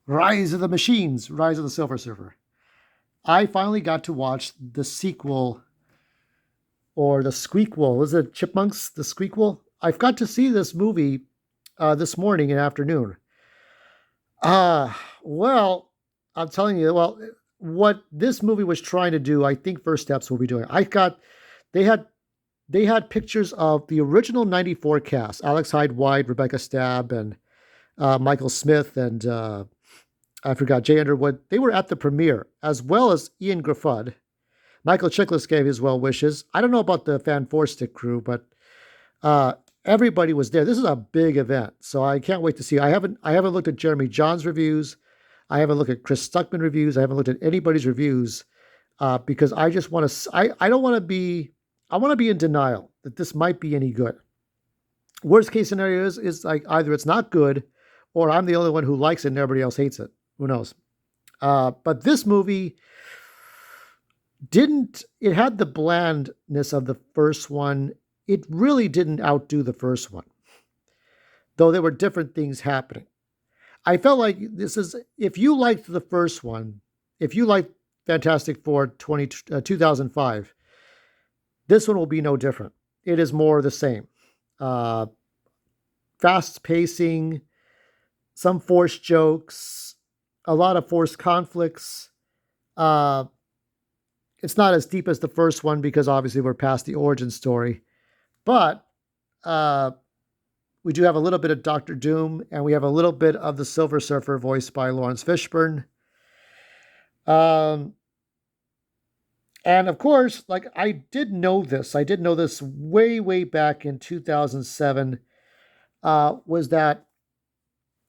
Rise of the Machines, Rise of the Silver Surfer. I finally got to watch the sequel or the Squeakquel. Was it Chipmunks? The Squeakquel? I've got to see this movie this morning and afternoon. Well, I'm telling you, well, what this movie was trying to do, I think First Steps will be doing. They had they had pictures of the original '94 cast: Alex Hyde White, Rebecca Stabb, and Michael Smith, and I forgot Jay Underwood. They were at the premiere, as well as Ian Graffudd. Michael Chiklis gave his well wishes. I don't know about the Fan Four Stick crew, but uh, everybody was there. This is a big event, so I can't wait to see. I haven't looked at Jeremy John's reviews. I haven't looked at Chris Stuckman reviews. I haven't looked at anybody's reviews because I just want to. I don't want to be. I want to be in denial that this might be any good. Worst case scenario is like either it's not good, or I'm the only one who likes it and everybody else hates it. Who knows? But this movie didn't. It had the blandness of the first one. It really didn't outdo the first one, though there were different things happening. I felt like this is if you liked the first one, if you liked Fantastic Four 2005, this one will be no different. It is more the same. Uh, Fast pacing, some forced jokes, a lot of forced conflicts. Uh, it's not as deep as the first one because obviously we're past the origin story, but uh, we do have a little bit of Doctor Doom, and we have a little bit of the Silver Surfer voiced by Lawrence Fishburne. Um, and of course, like I did know this. I did know this way, way back in 2007. Was that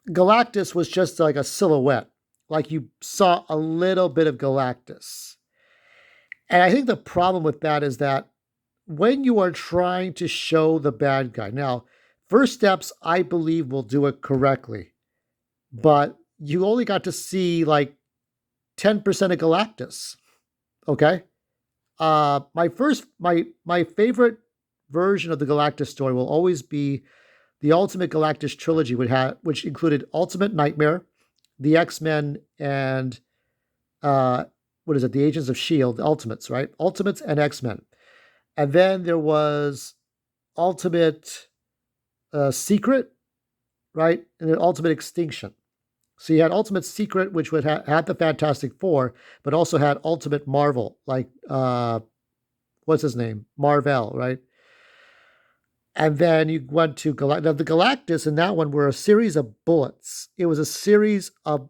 Galactus was just like a silhouette, like you saw a little bit of Galactus. And I think the problem with that is that when you are trying to show the bad guy, now, First Steps, I believe, will do it correctly, but you only got to see like 10% of Galactus. Okay. My favorite version of the Galactus story will always be the Ultimate Galactus trilogy, which included Ultimate Nightmare, the X Men, and uh, what is it? The Agents of Shield, the Ultimates, right? Ultimates and X Men, and then there was Ultimate Secret, right, and then Ultimate Extinction. So you had Ultimate Secret, which would had the Fantastic Four, but also had Ultimate Marvel, like what's his name, Marvel, right? And then you went to Now, the Galactus in that one were a series of bullets. It was a series of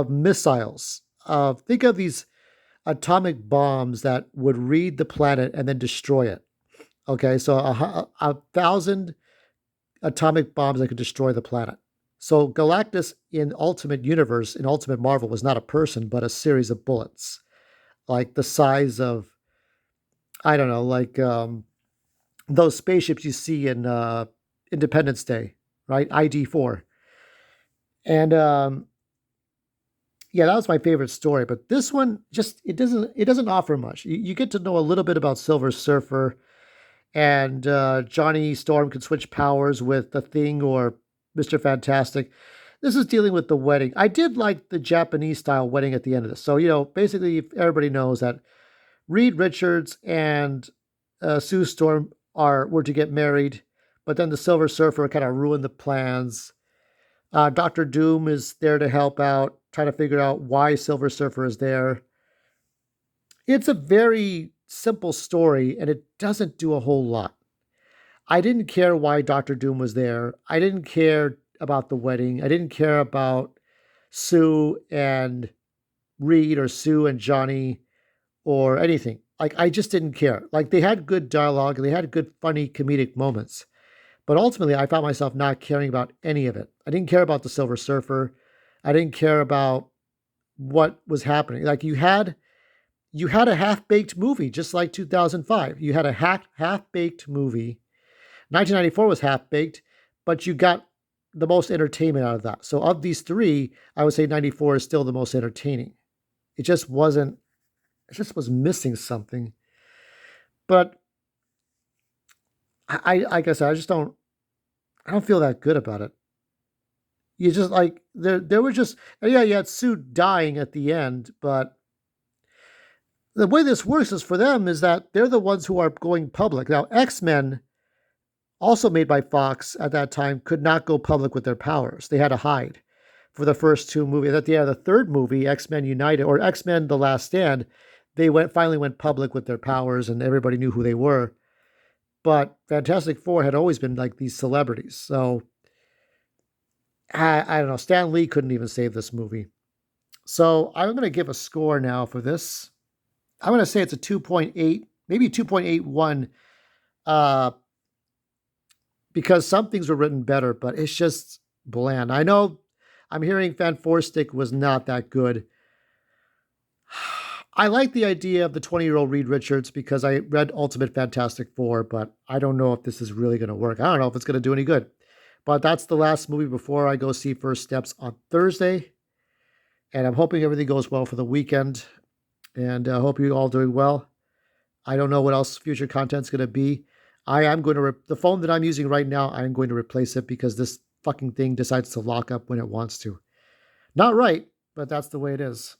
missiles. Think of these atomic bombs that would read the planet and then destroy it. Okay, so a thousand atomic bombs that could destroy the planet. So Galactus in Ultimate Universe, in Ultimate Marvel, was not a person, but a series of bullets, like the size of, I don't know, like those spaceships you see in Independence Day, right? ID4. And yeah, that was my favorite story. But this one just it doesn't offer much. You get to know a little bit about Silver Surfer, and Johnny Storm can switch powers with the Thing or Mister Fantastic. This is dealing with the wedding. I did like the Japanese style wedding at the end of this. So basically, everybody knows that Reed Richards and Sue Storm were to get married, but then the Silver Surfer kind of ruined the plans. Doctor Doom is there to help out, trying to figure out why Silver Surfer is there. It's a very simple story, and it doesn't do a whole lot. I didn't care why Doctor Doom was there. I didn't care about the wedding. I didn't care about Sue and Reed or Sue and Johnny or anything. Like I just didn't care. Like they had good dialogue and they had good funny comedic moments. But ultimately I found myself not caring about any of it. I didn't care about the Silver Surfer. I didn't care about what was happening. Like you had a half-baked movie just like 2005. You had a half-baked movie. 1994 was half-baked, but you got the most entertainment out of that. So of these three, I would say 94 is still the most entertaining. It just wasn't it just was missing something. But like I said, I don't feel that good about it. You just like there were just and yeah, you had Sue dying at the end, but the way this works is for them is that they're the ones who are going public. Now, X-Men, also made by Fox at that time, could not go public with their powers. They had to hide for the first two movies. At the end of the third movie, X-Men United or X-Men The Last Stand, they finally went public with their powers and everybody knew who they were. But Fantastic Four had always been like these celebrities. So I don't know. Stan Lee couldn't even save this movie. So I'm going to give a score now for this. I'm going to say it's a 2.8, maybe 2.81, uh, because some things were written better, but it's just bland. I know I'm hearing Fan Four Stick was not that good. I like the idea of the 20-year-old Reed Richards because I read Ultimate Fantastic Four, but I don't know if this is really going to work. I don't know if it's going to do any good. But that's the last movie before I go see First Steps on Thursday. And I'm hoping everything goes well for the weekend. And I hope you're all doing well. I don't know what else future content's going to be. I am going to, the phone that I'm using right now, I'm going to replace it because this fucking thing decides to lock up when it wants to. Not right, but that's the way it is.